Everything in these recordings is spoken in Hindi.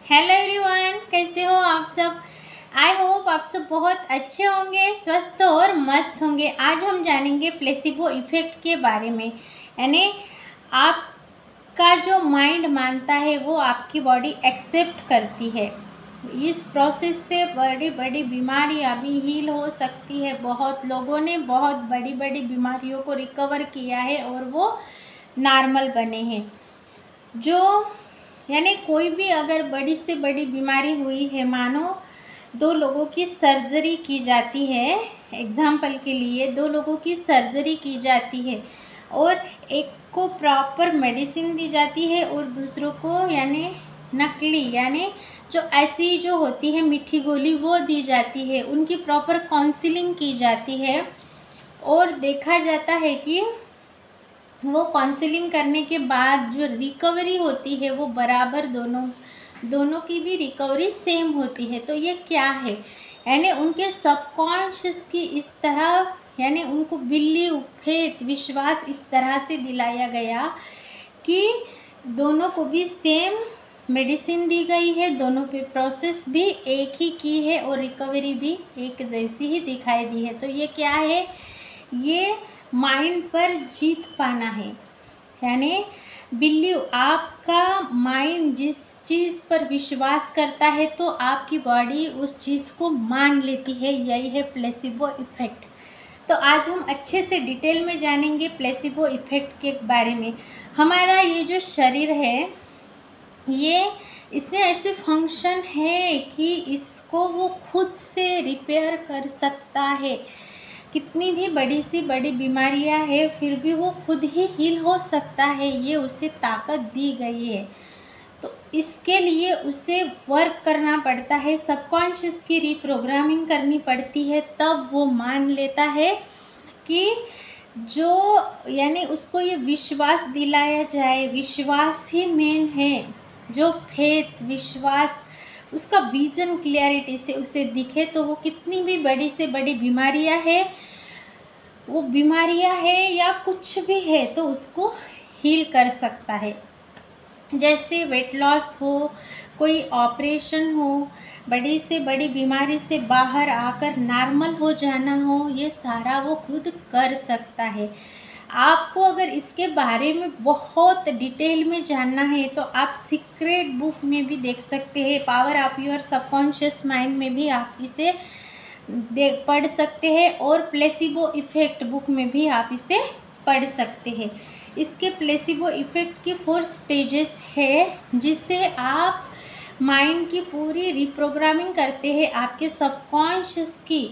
हेलो एवरीवन, कैसे हो आप सब। आई होप आप सब बहुत अच्छे होंगे, स्वस्थ और मस्त होंगे। आज हम जानेंगे प्लेसिबो इफ़ेक्ट के बारे में। यानी आपका जो माइंड मानता है वो आपकी बॉडी एक्सेप्ट करती है। इस प्रोसेस से बड़ी बड़ी बीमारियां भी हील हो सकती है। बहुत लोगों ने बहुत बड़ी बड़ी बीमारियों को रिकवर किया है और वो नॉर्मल बने हैं। जो यानी कोई भी अगर बड़ी से बड़ी बीमारी हुई है, मानो 2 लोगों की सर्जरी की जाती है, एग्जाम्पल के लिए 2 लोगों की सर्जरी की जाती है और एक को प्रॉपर मेडिसिन दी जाती है और दूसरों को यानी नकली यानी जो ऐसी जो होती है मीठी गोली वो दी जाती है। उनकी प्रॉपर काउंसलिंग की जाती है और देखा जाता है कि वो काउंसलिंग करने के बाद जो रिकवरी होती है वो बराबर दोनों की भी रिकवरी सेम होती है। तो ये क्या है, यानी उनके सबकॉन्शियस की इस तरह यानी उनको बिलीव फेथ विश्वास इस तरह से दिलाया गया कि दोनों को भी सेम मेडिसिन दी गई है, दोनों पे प्रोसेस भी एक ही की है और रिकवरी भी एक जैसी ही दिखाई दी है। तो ये क्या है, ये माइंड पर जीत पाना है। यानी बिलीव, आपका माइंड जिस चीज़ पर विश्वास करता है तो आपकी बॉडी उस चीज़ को मान लेती है। यही है प्लेसिबो इफ़ेक्ट। तो आज हम अच्छे से डिटेल में जानेंगे प्लेसिबो इफ़ेक्ट के बारे में। हमारा ये जो शरीर है ये इसमें ऐसे फंक्शन है कि इसको वो खुद से रिपेयर कर सकता है। कितनी भी बड़ी सी बड़ी बीमारियां है फिर भी वो खुद ही हील हो सकता है, ये उसे ताकत दी गई है। तो इसके लिए उसे वर्क करना पड़ता है, सबकॉन्शियस की रीप्रोग्रामिंग करनी पड़ती है, तब वो मान लेता है कि जो यानी उसको ये विश्वास दिलाया जाए। विश्वास ही मेन है, जो फेथ विश्वास उसका विजन क्लियरिटी से उसे दिखे तो वो कितनी भी बड़ी से बड़ी बीमारियां है, वो बीमारियां है या कुछ भी है तो उसको हील कर सकता है। जैसे वेट लॉस हो, कोई ऑपरेशन हो, बड़ी से बड़ी बीमारी से बाहर आकर नॉर्मल हो जाना हो, ये सारा वो खुद कर सकता है। आपको अगर इसके बारे में बहुत डिटेल में जानना है तो आप सीक्रेट बुक में भी देख सकते हैं, power of your subconscious mind में भी आप इसे पढ़ सकते हैं और प्लेसिबो इफ़ेक्ट बुक में भी आप इसे पढ़ सकते हैं। इसके प्लेसिबो इफ़ेक्ट की 4 स्टेजेस है जिससे आप माइंड की पूरी रिप्रोग्रामिंग करते हैं आपके सबकॉन्शियस की।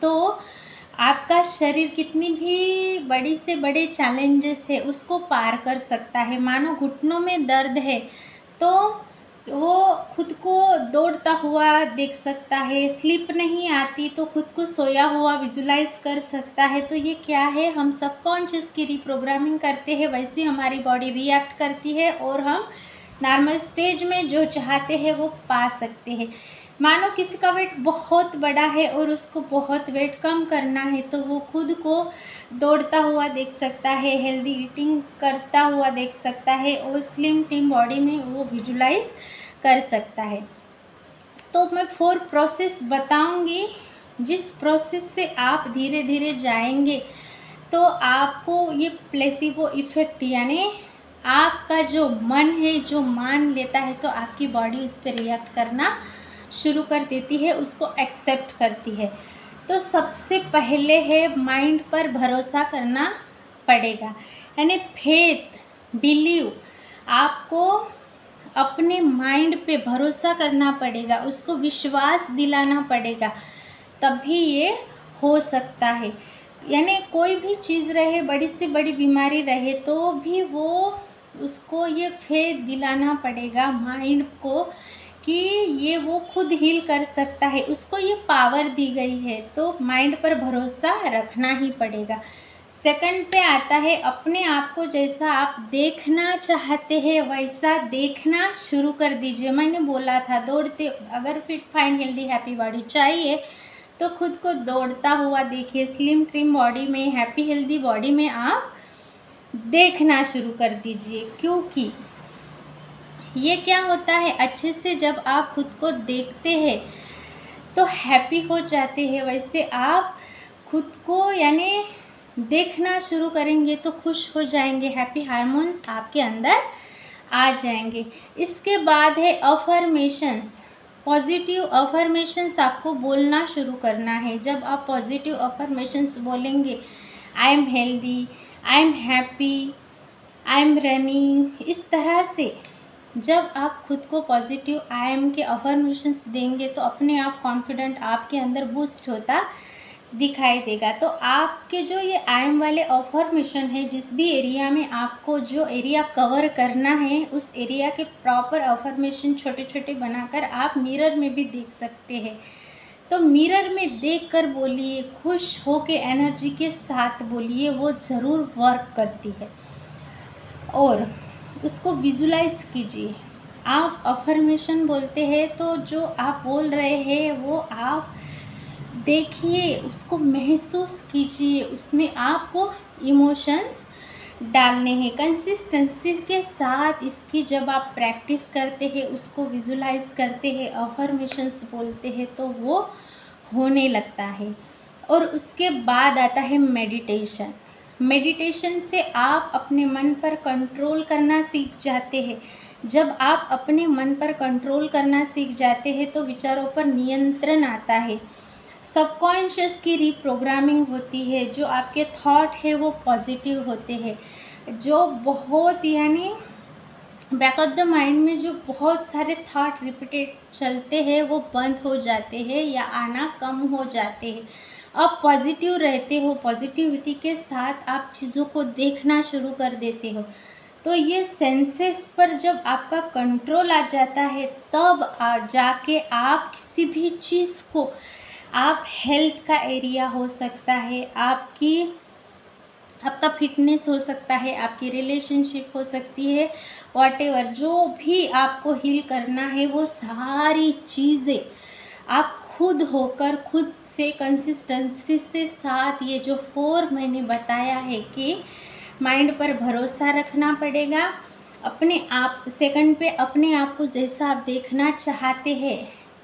तो आपका शरीर कितनी भी बड़ी से बड़े चैलेंजेस है उसको पार कर सकता है। मानो घुटनों में दर्द है तो वो खुद को दौड़ता हुआ देख सकता है, स्लीप नहीं आती तो खुद को सोया हुआ विजुलाइज कर सकता है। तो ये क्या है, हम सबकॉन्शियस की रिप्रोग्रामिंग करते हैं, वैसे हमारी बॉडी रिएक्ट करती है और हम नॉर्मल स्टेज में जो चाहते हैं वो पा सकते हैं। मानो किसी का वेट बहुत बड़ा है और उसको बहुत वेट कम करना है तो वो खुद को दौड़ता हुआ देख सकता है, हेल्दी ईटिंग करता हुआ देख सकता है और स्लिम टिम बॉडी में वो विजुलाइज कर सकता है। तो मैं 4 प्रोसेस बताऊंगी, जिस प्रोसेस से आप धीरे धीरे जाएंगे तो आपको ये प्लेसिबो इफ़ेक्ट यानी आपका जो मन है जो मान लेता है तो आपकी बॉडी उस पर रिएक्ट करना शुरू कर देती है, उसको एक्सेप्ट करती है। तो सबसे पहले है माइंड पर भरोसा करना पड़ेगा, यानी फेथ बिलीव। आपको अपने माइंड पे भरोसा करना पड़ेगा, उसको विश्वास दिलाना पड़ेगा, तभी ये हो सकता है। यानी कोई भी चीज़ रहे, बड़ी से बड़ी बीमारी रहे तो भी वो उसको ये फेथ दिलाना पड़ेगा माइंड को कि ये वो खुद हील कर सकता है, उसको ये पावर दी गई है, तो माइंड पर भरोसा रखना ही पड़ेगा। सेकंड पे आता है अपने आप को जैसा आप देखना चाहते हैं वैसा देखना शुरू कर दीजिए। मैंने बोला था दौड़ते, अगर fit fine healthy happy body चाहिए तो खुद को दौड़ता हुआ देखिए, स्लिम ट्रिम बॉडी में, हैप्पी हेल्दी बॉडी में आप देखना शुरू कर दीजिए। क्योंकि ये क्या होता है, अच्छे से जब आप खुद को देखते हैं तो हैप्पी हो जाते हैं, वैसे आप खुद को यानी देखना शुरू करेंगे तो खुश हो जाएंगे, हैप्पी हार्मोन्स आपके अंदर आ जाएंगे। इसके बाद है अफर्मेशंस। पॉजिटिव अफर्मेशंस आपको बोलना शुरू करना है। जब आप पॉजिटिव अफर्मेशंस बोलेंगे, I am healthy, I am happy, I am running, इस तरह से जब आप खुद को पॉजिटिव आई एम के अफर्मेशंस देंगे तो अपने आप कॉन्फिडेंट आपके अंदर बूस्ट होता दिखाई देगा। तो आपके जो ये आई एम वाले अफर्मेशन है, जिस भी एरिया में आपको जो एरिया कवर करना है उस एरिया के प्रॉपर अफर्मेशन छोटे छोटे बनाकर आप मिरर में भी देख सकते हैं। तो मिरर में देखकर बोलिए, खुश हो के एनर्जी के साथ बोलिए, वो ज़रूर वर्क करती है। और उसको विजुलाइज कीजिए। आप अफर्मेशन बोलते हैं तो जो आप बोल रहे हैं वो आप देखिए, उसको महसूस कीजिए, उसमें आपको इमोशंस डालने हैं। कंसिस्टेंसी के साथ इसकी जब आप प्रैक्टिस करते हैं, उसको विजुलाइज करते हैं, अफर्मेशंस बोलते हैं तो वो होने लगता है। और उसके बाद आता है मेडिटेशन। मेडिटेशन से आप अपने मन पर कंट्रोल करना सीख जाते हैं। जब आप अपने मन पर कंट्रोल करना सीख जाते हैं तो विचारों पर नियंत्रण आता है। सबकॉन्शियस की रीप्रोग्रामिंग होती है। जो आपके थॉट है वो पॉजिटिव होते हैं। जो बहुत यानी बैक ऑफ द माइंड में जो बहुत सारे थॉट रिपीटेड चलते हैं वो बंद हो जाते हैं या आना कम हो जाते हैं। अब पॉजिटिव रहते हो, पॉजिटिविटी के साथ आप चीज़ों को देखना शुरू कर देते हो। तो ये सेंसेस पर जब आपका कंट्रोल आ जाता है तब जाके आप किसी भी चीज़ को, आप हेल्थ का एरिया हो सकता है, आपका फिटनेस हो सकता है, आपकी रिलेशनशिप हो सकती है, व्हाटएवर जो भी आपको हील करना है वो सारी चीज़ें आप खुद होकर, खुद से कंसिस्टेंसी से साथ, ये जो 4 मैंने बताया है कि माइंड पर भरोसा रखना पड़ेगा, अपने आप सेकंड पे अपने आप को जैसा आप देखना चाहते हैं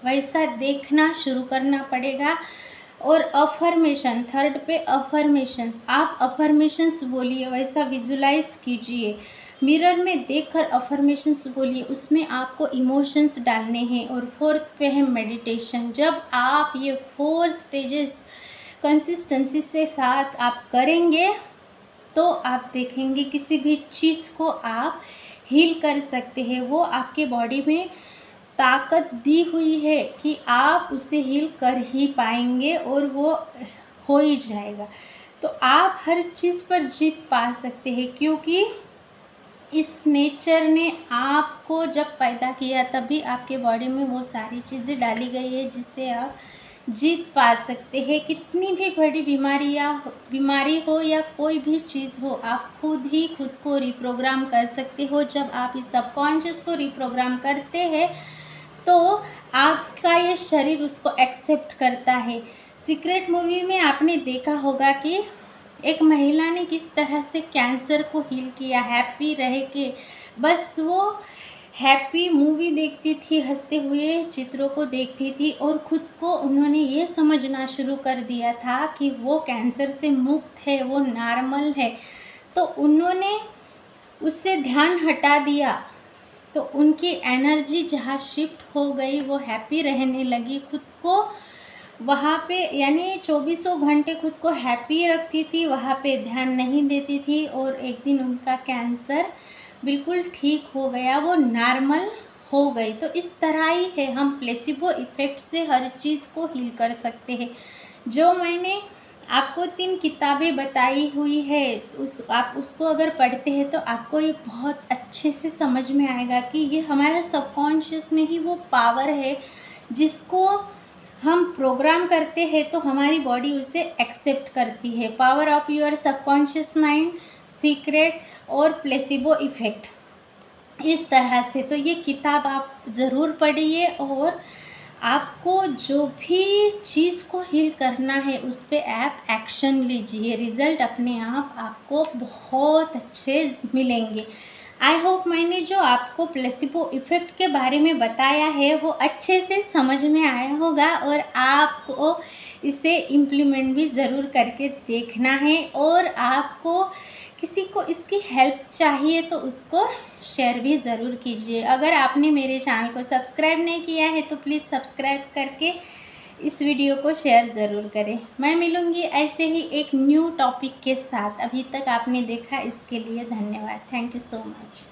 वैसा देखना शुरू करना पड़ेगा। और अफर्मेशन, थर्ड पे अफर्मेशंस, आप अफर्मेशंस बोलिए, वैसा विजुलाइज कीजिए, मिरर में देखकर अफर्मेशंस बोलिए, उसमें आपको इमोशंस डालने हैं। और फोर्थ पे है मेडिटेशन। जब आप ये 4 स्टेजेस कंसिस्टेंसी से साथ आप करेंगे तो आप देखेंगे किसी भी चीज़ को आप हील कर सकते हैं। वो आपके बॉडी में ताकत दी हुई है कि आप उसे हील कर ही पाएंगे और वो हो ही जाएगा। तो आप हर चीज़ पर जीत पा सकते हैं, क्योंकि इस नेचर ने आपको जब पैदा किया तभी आपके बॉडी में वो सारी चीज़ें डाली गई है जिससे आप जीत पा सकते हैं। कितनी भी बड़ी बीमारी हो या कोई भी चीज़ हो, आप खुद ही खुद को रिप्रोग्राम कर सकते हो। जब आप इस सबकॉन्शियस को रिप्रोग्राम करते हैं तो आपका ये शरीर उसको एक्सेप्ट करता है। सीक्रेट मूवी में आपने देखा होगा कि एक महिला ने किस तरह से कैंसर को हील किया, हैप्पी रह के। बस वो हैप्पी मूवी देखती थी, हंसते हुए चित्रों को देखती थी और खुद को उन्होंने ये समझना शुरू कर दिया था कि वो कैंसर से मुक्त है, वो नॉर्मल है। तो उन्होंने उससे ध्यान हटा दिया तो उनकी एनर्जी जहाँ शिफ्ट हो गई, वो हैप्पी रहने लगी। खुद को वहाँ पे यानी 24 घंटे खुद को हैप्पी रखती थी, वहाँ पे ध्यान नहीं देती थी। और एक दिन उनका कैंसर बिल्कुल ठीक हो गया, वो नॉर्मल हो गई। तो इस तरह ही है, हम प्लेसिबो इफ़ेक्ट से हर चीज़ को हील कर सकते हैं। जो मैंने आपको 3 किताबें बताई हुई है आप उसको अगर पढ़ते हैं तो आपको ये बहुत अच्छे से समझ में आएगा कि ये हमारा सबकॉन्शियस में ही वो पावर है जिसको हम प्रोग्राम करते हैं तो हमारी बॉडी उसे एक्सेप्ट करती है। Power of your subconscious mind, secret और प्लेसिबो इफ़ेक्ट, इस तरह से। तो ये किताब आप ज़रूर पढ़िए और आपको जो भी चीज़ को हील करना है उस पर आप एक्शन लीजिए। रिज़ल्ट अपने आप आपको बहुत अच्छे मिलेंगे। आई होप मैंने जो आपको प्लेसिबो इफ़ेक्ट के बारे में बताया है वो अच्छे से समझ में आया होगा और आपको इसे इम्प्लीमेंट भी ज़रूर करके देखना है। और आपको किसी को इसकी हेल्प चाहिए तो उसको शेयर भी ज़रूर कीजिए। अगर आपने मेरे चैनल को सब्सक्राइब नहीं किया है तो प्लीज़ सब्सक्राइब करके इस वीडियो को शेयर ज़रूर करें। मैं मिलूँगी ऐसे ही एक न्यू टॉपिक के साथ। अभी तक आपने देखा इसके लिए धन्यवाद। Thank you so much.